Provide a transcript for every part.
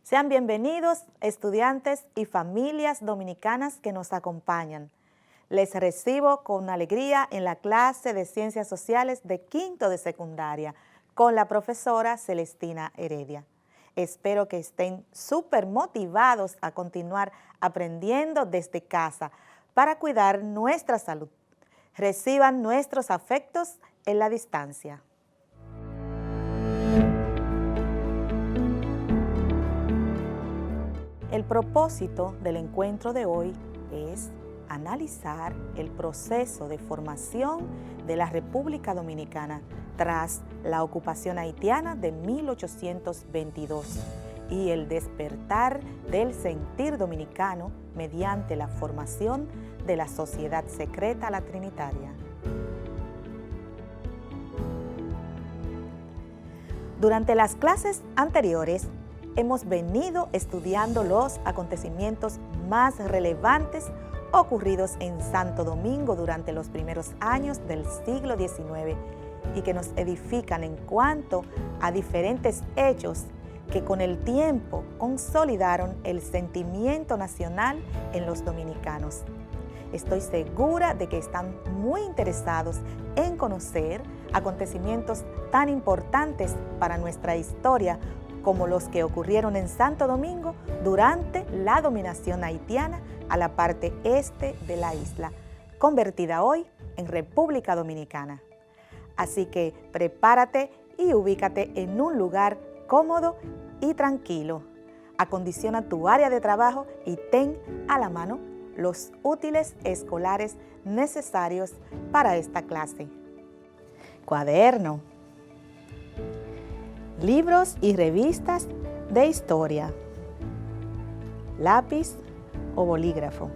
Sean bienvenidos estudiantes y familias dominicanas que nos acompañan. Les recibo con alegría en la clase de Ciencias Sociales de quinto de secundaria con la profesora Celestina Heredia. Espero que estén súper motivados a continuar aprendiendo desde casa para cuidar nuestra salud. Reciban nuestros afectos en la distancia. El propósito del encuentro de hoy es analizar el proceso de formación de la República Dominicana tras la ocupación haitiana de 1822 y el despertar del sentir dominicano mediante la formación de la Sociedad Secreta La Trinitaria. Durante las clases anteriores, hemos venido estudiando los acontecimientos más relevantes ocurridos en Santo Domingo durante los primeros años del siglo XIX y que nos edifican en cuanto a diferentes hechos que con el tiempo consolidaron el sentimiento nacional en los dominicanos. Estoy segura de que están muy interesados en conocer acontecimientos tan importantes para nuestra historia como los que ocurrieron en Santo Domingo durante la dominación haitiana a la parte este de la isla, convertida hoy en República Dominicana. Así que prepárate y ubícate en un lugar cómodo y tranquilo. Acondiciona tu área de trabajo y ten a la mano los útiles escolares necesarios para esta clase. Cuaderno, libros y revistas de historia, lápiz o bolígrafo,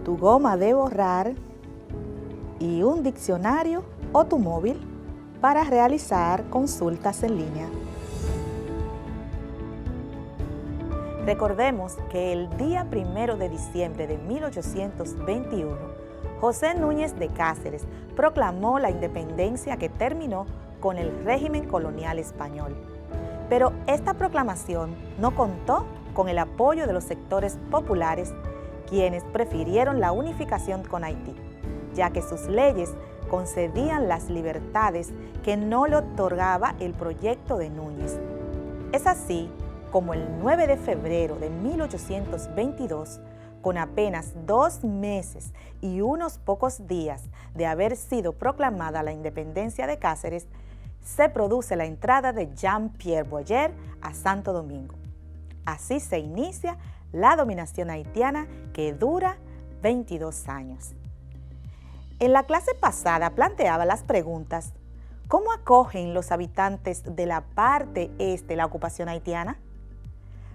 tu goma de borrar y un diccionario o tu móvil para realizar consultas en línea. Recordemos que el día 1 de diciembre de 1821, José Núñez de Cáceres proclamó la independencia que terminó con el régimen colonial español. Pero esta proclamación no contó con el apoyo de los sectores populares, quienes prefirieron la unificación con Haití, ya que sus leyes concedían las libertades que no le otorgaba el proyecto de Núñez. Es así como el 9 de febrero de 1822, con apenas 2 meses y unos pocos días de haber sido proclamada la independencia de Cáceres, se produce la entrada de Jean-Pierre Boyer a Santo Domingo. Así se inicia la dominación haitiana que dura 22 años. En la clase pasada planteaba las preguntas: ¿cómo acogen los habitantes de la parte este la ocupación haitiana?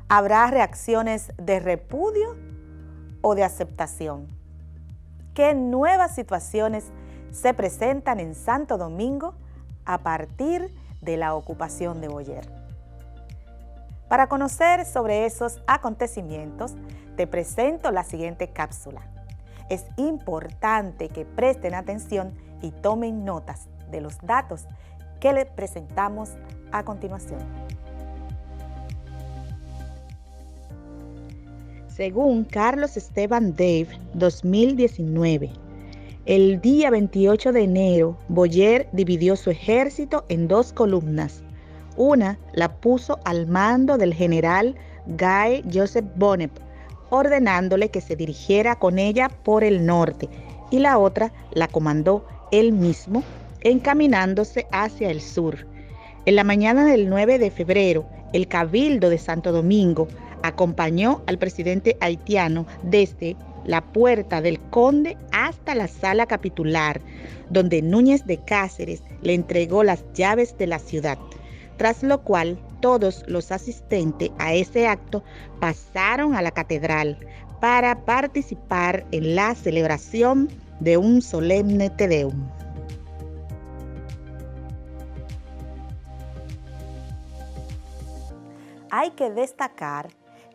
¿Habrá reacciones de repudio o de aceptación? ¿Qué nuevas situaciones se presentan en Santo Domingo a partir de la ocupación de Boyer? Para conocer sobre esos acontecimientos, te presento la siguiente cápsula. Es importante que presten atención y tomen notas de los datos que les presentamos a continuación. Según Carlos Esteban Dave, 2019, el día 28 de enero, Boyer dividió su ejército en 2 columnas. Una la puso al mando del general Guy Joseph Bonnet, ordenándole que se dirigiera con ella por el norte, y la otra la comandó él mismo, encaminándose hacia el sur. En la mañana del 9 de febrero, el Cabildo de Santo Domingo acompañó al presidente haitiano desde la Puerta del Conde hasta la sala capitular, donde Núñez de Cáceres le entregó las llaves de la ciudad, tras lo cual todos los asistentes a ese acto pasaron a la catedral para participar en la celebración de un solemne Te Deum. Hay que destacar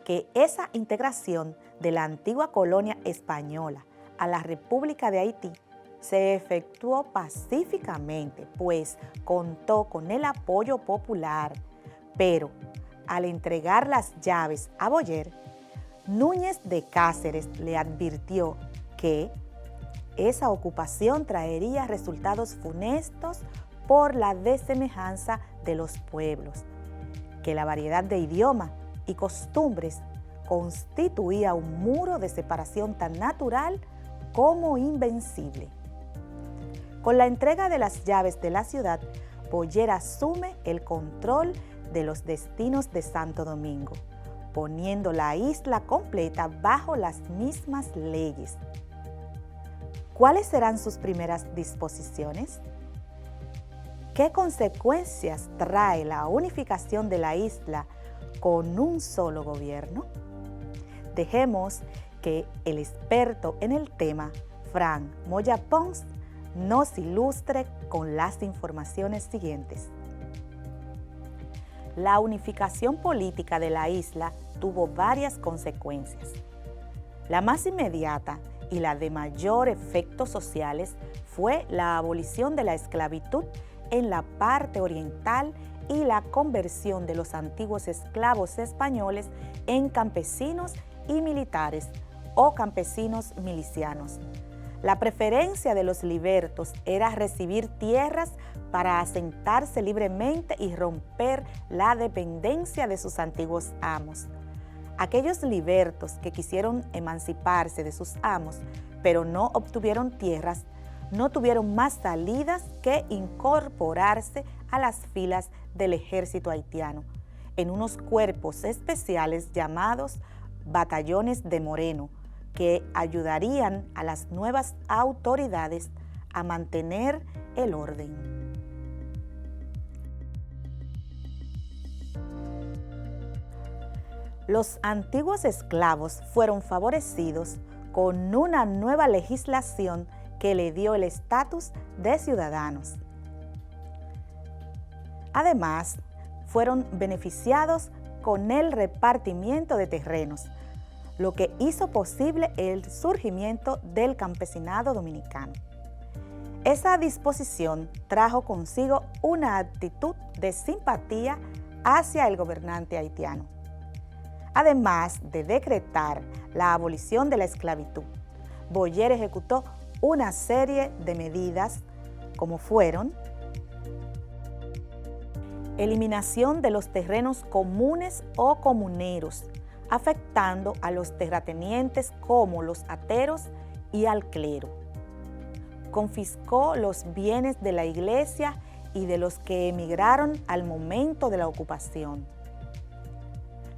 que esa integración de la antigua colonia española a la República de Haití se efectuó pacíficamente, pues contó con el apoyo popular, pero al entregar las llaves a Boyer, Núñez de Cáceres le advirtió que esa ocupación traería resultados funestos por la desemejanza de los pueblos, que la variedad de idioma y costumbres constituía un muro de separación tan natural como invencible. Con la entrega de las llaves de la ciudad, Boyer asume el control de los destinos de Santo Domingo, poniendo la isla completa bajo las mismas leyes. ¿Cuáles serán sus primeras disposiciones? ¿Qué consecuencias trae la unificación de la isla con un solo gobierno? Dejemos que el experto en el tema, Frank Moya Pons, nos ilustre con las informaciones siguientes. La unificación política de la isla tuvo varias consecuencias. La más inmediata y la de mayor efectos sociales fue la abolición de la esclavitud en la parte oriental y la conversión de los antiguos esclavos españoles en campesinos y militares o campesinos milicianos. La preferencia de los libertos era recibir tierras para asentarse libremente y romper la dependencia de sus antiguos amos. Aquellos libertos que quisieron emanciparse de sus amos, pero no obtuvieron tierras, no tuvieron más salidas que incorporarse a las filas del ejército haitiano, en unos cuerpos especiales llamados batallones de Moreno, que ayudarían a las nuevas autoridades a mantener el orden. Los antiguos esclavos fueron favorecidos con una nueva legislación que le dio el estatus de ciudadanos. Además, fueron beneficiados con el repartimiento de terrenos, lo que hizo posible el surgimiento del campesinado dominicano. Esa disposición trajo consigo una actitud de simpatía hacia el gobernante haitiano. Además de decretar la abolición de la esclavitud, Boyer ejecutó una serie de medidas como fueron: eliminación de los terrenos comunes o comuneros, afectando a los terratenientes como los ateros y al clero. Confiscó los bienes de la iglesia y de los que emigraron al momento de la ocupación.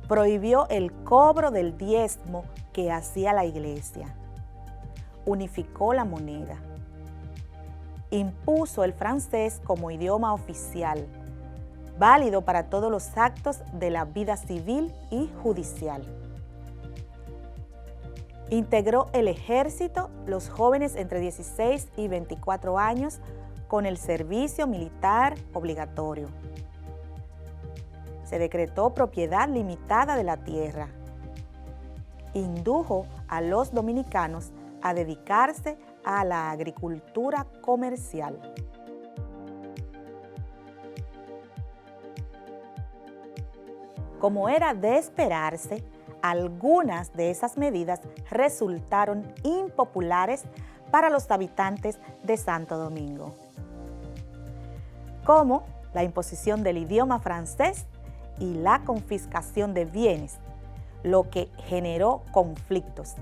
Prohibió el cobro del diezmo que hacía la iglesia. Unificó la moneda. Impuso el francés como idioma oficial, válido para todos los actos de la vida civil y judicial. Integró el ejército, los jóvenes entre 16 y 24 años, con el servicio militar obligatorio. Se decretó propiedad limitada de la tierra. Indujo a los dominicanos a dedicarse a la agricultura comercial. Como era de esperarse, algunas de esas medidas resultaron impopulares para los habitantes de Santo Domingo, como la imposición del idioma francés y la confiscación de bienes, lo que generó conflictos,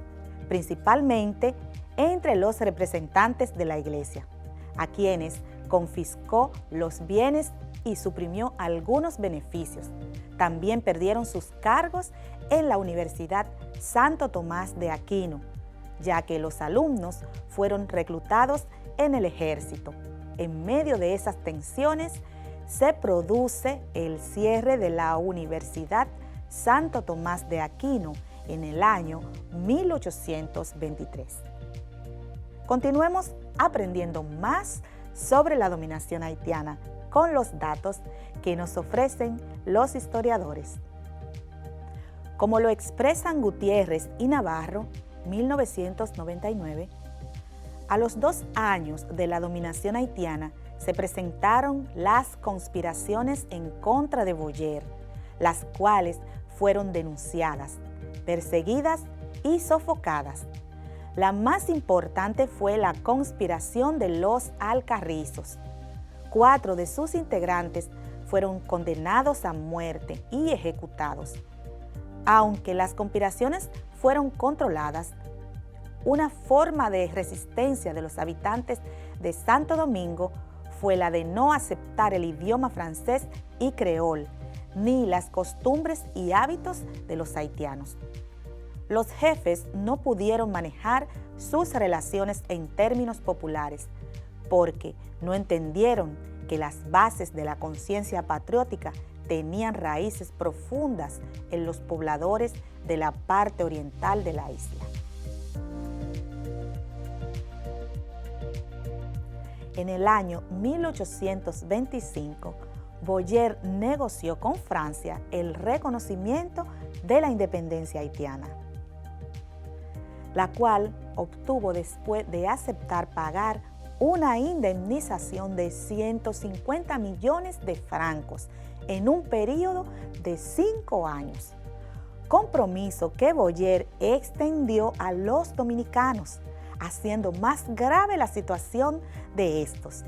principalmente entre los representantes de la Iglesia, a quienes confiscó los bienes y suprimió algunos beneficios. También perdieron sus cargos en la Universidad Santo Tomás de Aquino, ya que los alumnos fueron reclutados en el ejército. En medio de esas tensiones, se produce el cierre de la Universidad Santo Tomás de Aquino en el año 1823. Continuemos aprendiendo más sobre la dominación haitiana con los datos que nos ofrecen los historiadores. Como lo expresan Gutiérrez y Navarro, 1999, a los 2 años de la dominación haitiana se presentaron las conspiraciones en contra de Boyer, las cuales fueron denunciadas, perseguidas y sofocadas. La más importante fue la conspiración de los Alcarrizos. 4 de sus integrantes fueron condenados a muerte y ejecutados. Aunque las conspiraciones fueron controladas, una forma de resistencia de los habitantes de Santo Domingo fue la de no aceptar el idioma francés y creol, ni las costumbres y hábitos de los haitianos. Los jefes no pudieron manejar sus relaciones en términos populares, porque no entendieron que las bases de la conciencia patriótica tenían raíces profundas en los pobladores de la parte oriental de la isla. En el año 1825, Boyer negoció con Francia el reconocimiento de la independencia haitiana, la cual obtuvo después de aceptar pagar una indemnización de 150 millones de francos en un periodo de 5 años, compromiso que Boyer extendió a los dominicanos, haciendo más grave la situación de estos,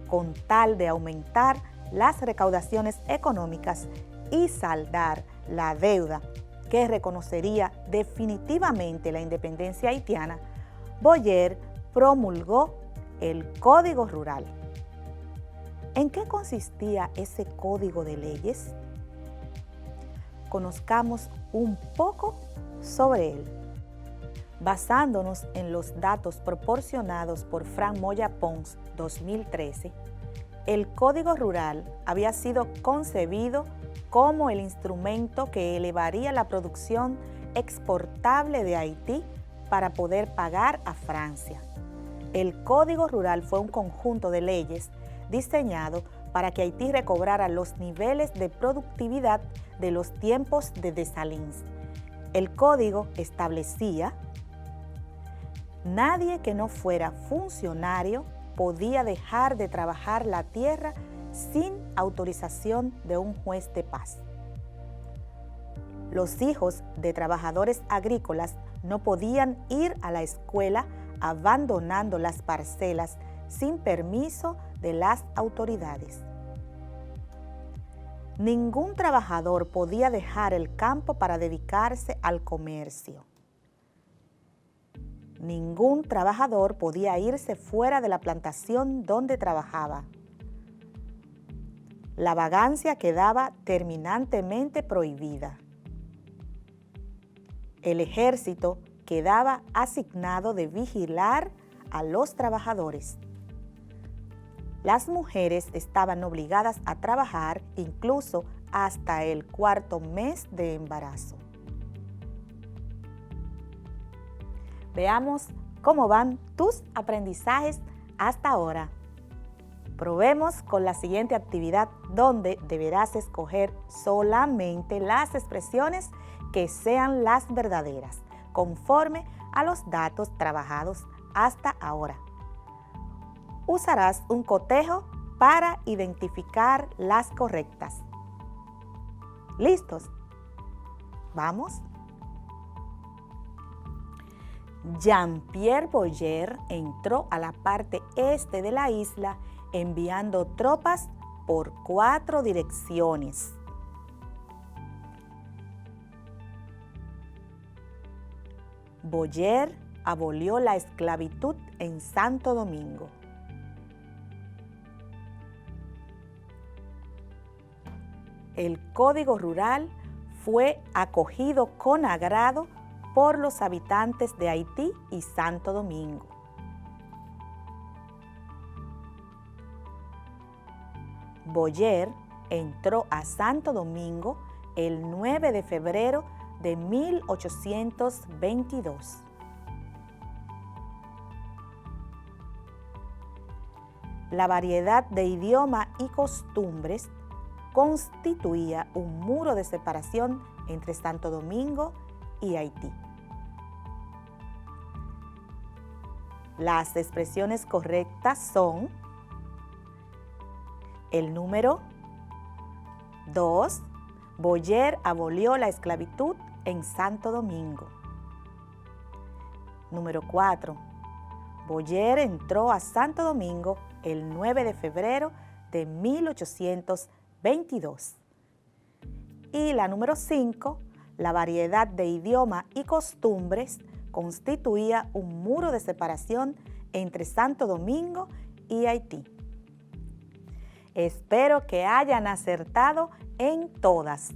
con tal de aumentar las recaudaciones económicas y saldar la deuda que reconocería definitivamente la independencia haitiana. Boyer promulgó el Código Rural. ¿En qué consistía ese código de leyes? Conozcamos un poco sobre él. Basándonos en los datos proporcionados por Frank Moya Pons 2013, el Código Rural había sido concebido como el instrumento que elevaría la producción exportable de Haití para poder pagar a Francia. El Código Rural fue un conjunto de leyes diseñado para que Haití recobrara los niveles de productividad de los tiempos de Dessalines. El código establecía: nadie que no fuera funcionario podía dejar de trabajar la tierra sin autorización de un juez de paz. Los hijos de trabajadores agrícolas no podían ir a la escuela abandonando las parcelas sin permiso de las autoridades. Ningún trabajador podía dejar el campo para dedicarse al comercio. Ningún trabajador podía irse fuera de la plantación donde trabajaba. La vagancia quedaba terminantemente prohibida. El ejército quedaba asignado de vigilar a los trabajadores. Las mujeres estaban obligadas a trabajar incluso hasta el 4.º mes de embarazo. Veamos cómo van tus aprendizajes hasta ahora. Probemos con la siguiente actividad, donde deberás escoger solamente las expresiones que sean las verdaderas, conforme a los datos trabajados hasta ahora. Usarás un cotejo para identificar las correctas. ¿Listos? ¿Vamos? Jean-Pierre Boyer entró a la parte este de la isla enviando tropas por 4 direcciones. Boyer abolió la esclavitud en Santo Domingo. El Código Rural fue acogido con agrado por los habitantes de Haití y Santo Domingo. Boyer entró a Santo Domingo el 9 de febrero de 1822. La variedad de idioma y costumbres constituía un muro de separación entre Santo Domingo y Haití. Las expresiones correctas son el número 2, Boyer abolió la esclavitud en Santo Domingo. Número 4. Boyer entró a Santo Domingo el 9 de febrero de 1822. Y la número 5, la variedad de idioma y costumbres constituía un muro de separación entre Santo Domingo y Haití. Espero que hayan acertado en todas.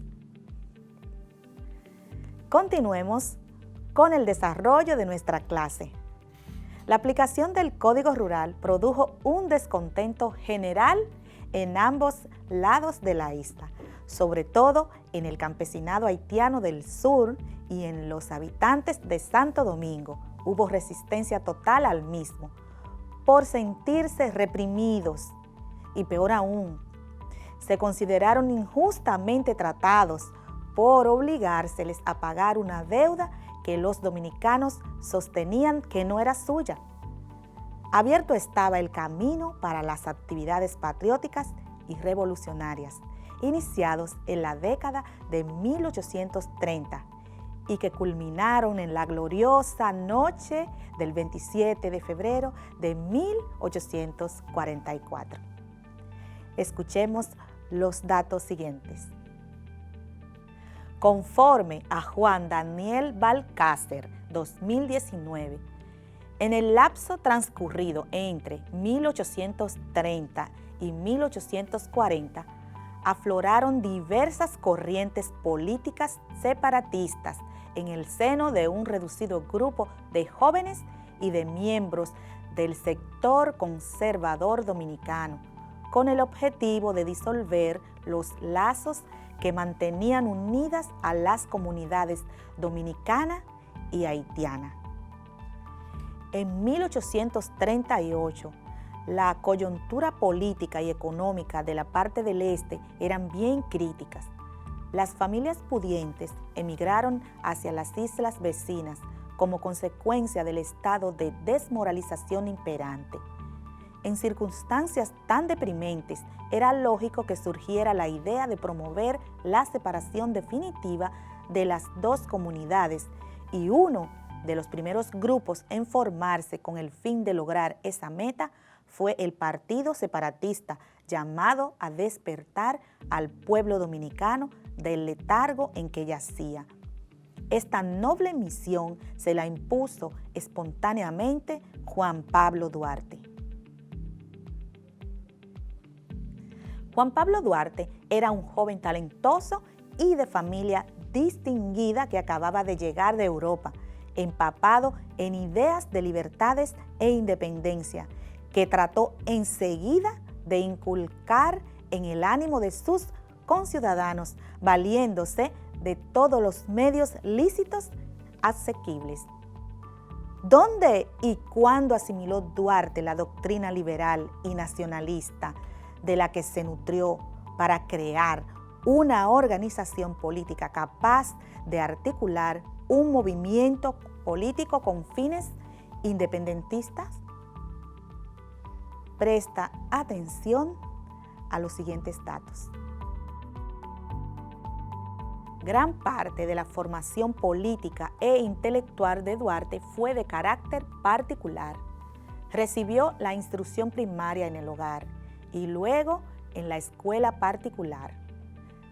Continuemos con el desarrollo de nuestra clase. La aplicación del Código Rural produjo un descontento general en ambos lados de la isla, sobre todo en el campesinado haitiano del sur y en los habitantes de Santo Domingo. Hubo resistencia total al mismo, por sentirse reprimidos y peor aún, se consideraron injustamente tratados por obligárseles a pagar una deuda que los dominicanos sostenían que no era suya. Abierto estaba el camino para las actividades patrióticas y revolucionarias, iniciados en la década de 1830 y que culminaron en la gloriosa noche del 27 de febrero de 1844. Escuchemos los datos siguientes. Conforme a Juan Daniel Balcácer, 2019, en el lapso transcurrido entre 1830 y 1840, afloraron diversas corrientes políticas separatistas en el seno de un reducido grupo de jóvenes y de miembros del sector conservador dominicano, con el objetivo de disolver los lazos que mantenían unidas a las comunidades dominicana y haitiana. En 1838, la coyuntura política y económica de la parte del este eran bien críticas. Las familias pudientes emigraron hacia las islas vecinas como consecuencia del estado de desmoralización imperante. En circunstancias tan deprimentes, era lógico que surgiera la idea de promover la separación definitiva de las dos comunidades, y uno de los primeros grupos en formarse con el fin de lograr esa meta fue el Partido Separatista, llamado a despertar al pueblo dominicano del letargo en que yacía. Esta noble misión se la impuso espontáneamente Juan Pablo Duarte. Juan Pablo Duarte era un joven talentoso y de familia distinguida que acababa de llegar de Europa, empapado en ideas de libertades e independencia, que trató enseguida de inculcar en el ánimo de sus conciudadanos, valiéndose de todos los medios lícitos asequibles. ¿Dónde y cuándo asimiló Duarte la doctrina liberal y nacionalista de la que se nutrió para crear una organización política capaz de articular un movimiento político con fines independentistas? Presta atención a los siguientes datos. Gran parte de la formación política e intelectual de Duarte fue de carácter particular. Recibió la instrucción primaria en el hogar y luego en la escuela particular.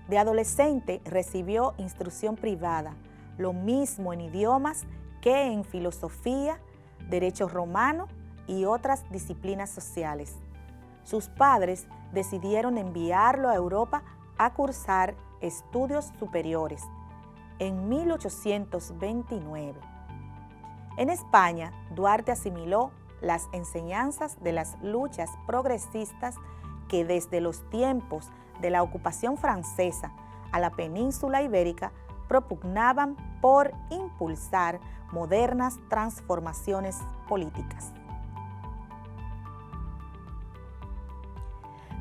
De adolescente recibió instrucción privada, lo mismo en idiomas que en filosofía, derecho romano y otras disciplinas sociales. Sus padres decidieron enviarlo a Europa a cursar estudios superiores en 1829. En España, Duarte asimiló las enseñanzas de las luchas progresistas que desde los tiempos de la ocupación francesa a la península ibérica propugnaban por impulsar modernas transformaciones políticas.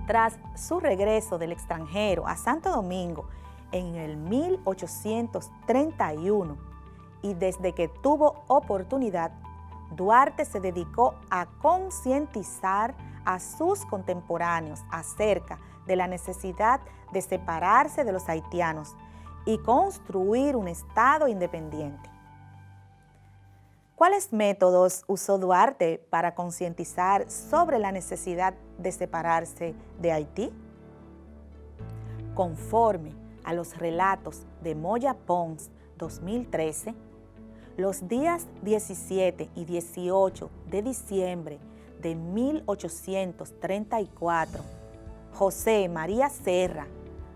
Tras su regreso del extranjero a Santo Domingo en el 1831 y desde que tuvo oportunidad, Duarte se dedicó a concientizar a sus contemporáneos acerca de la necesidad de separarse de los haitianos y construir un Estado independiente. ¿Cuáles métodos usó Duarte para concientizar sobre la necesidad de separarse de Haití? Conforme a los relatos de Moya Pons 2013, los días 17 y 18 de diciembre de 1834, José María Serra,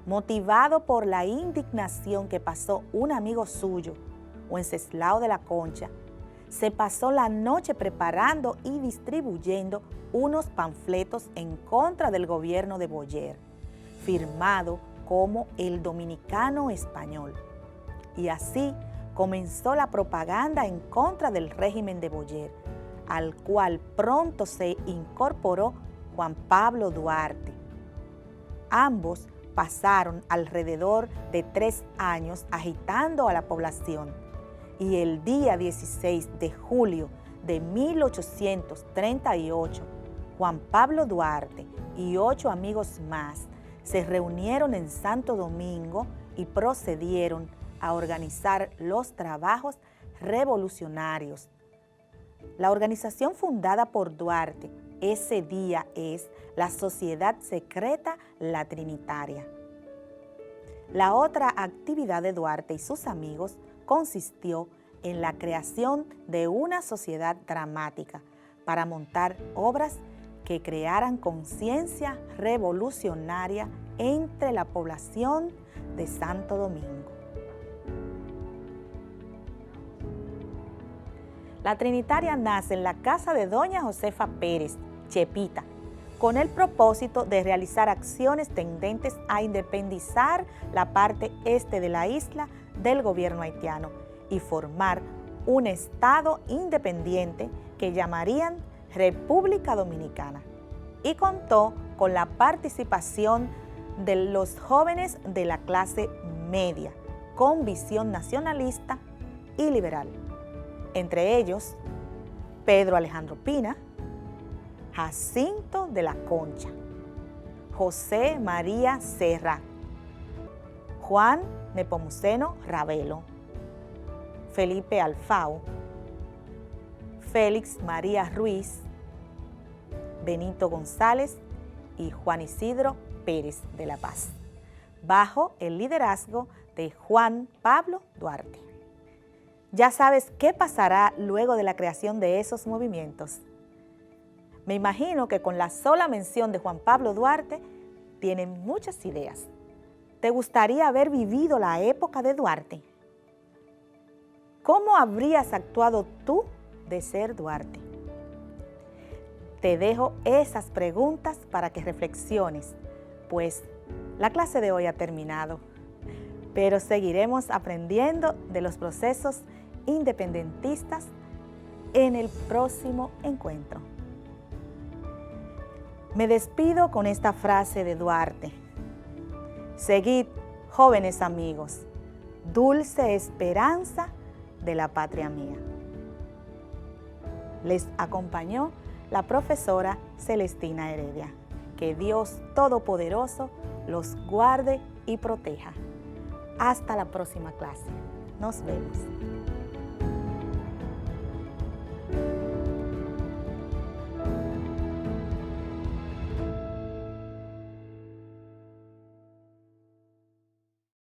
motivado por la indignación que pasó un amigo suyo, Wenceslao de la Concha, se pasó la noche preparando y distribuyendo unos panfletos en contra del gobierno de Boyer, firmado como el Dominicano Español. Y así comenzó la propaganda en contra del régimen de Boyer, al cual pronto se incorporó Juan Pablo Duarte. Ambos pasaron alrededor de 3 años agitando a la población, y el día 16 de julio de 1838, Juan Pablo Duarte y 8 amigos más se reunieron en Santo Domingo y procedieron a organizar los trabajos revolucionarios. La organización fundada por Duarte ese día es la Sociedad Secreta La Trinitaria. La otra actividad de Duarte y sus amigos consistió en la creación de una sociedad dramática para montar obras que crearan conciencia revolucionaria entre la población de Santo Domingo. La Trinitaria nace en la casa de doña Josefa Pérez, Chepita, con el propósito de realizar acciones tendentes a independizar la parte este de la isla del gobierno haitiano y formar un Estado independiente que llamarían República Dominicana, y contó con la participación de los jóvenes de la clase media con visión nacionalista y liberal, entre ellos Pedro Alejandro Pina, Jacinto de la Concha, José María Serra, Juan Nepomuceno Ravelo, Felipe Alfao, Félix María Ruiz, Benito González y Juan Isidro Pérez de la Paz, bajo el liderazgo de Juan Pablo Duarte. Ya sabes qué pasará luego de la creación de esos movimientos. Me imagino que con la sola mención de Juan Pablo Duarte tienen muchas ideas. ¿Te gustaría haber vivido la época de Duarte? ¿Cómo habrías actuado tú de ser Duarte? Te dejo esas preguntas para que reflexiones, pues la clase de hoy ha terminado, pero seguiremos aprendiendo de los procesos independentistas en el próximo encuentro. Me despido con esta frase de Duarte: seguid, jóvenes amigos, dulce esperanza de la patria mía. Les acompañó la profesora Celestina Heredia. Que Dios Todopoderoso los guarde y proteja. Hasta la próxima clase. Nos vemos.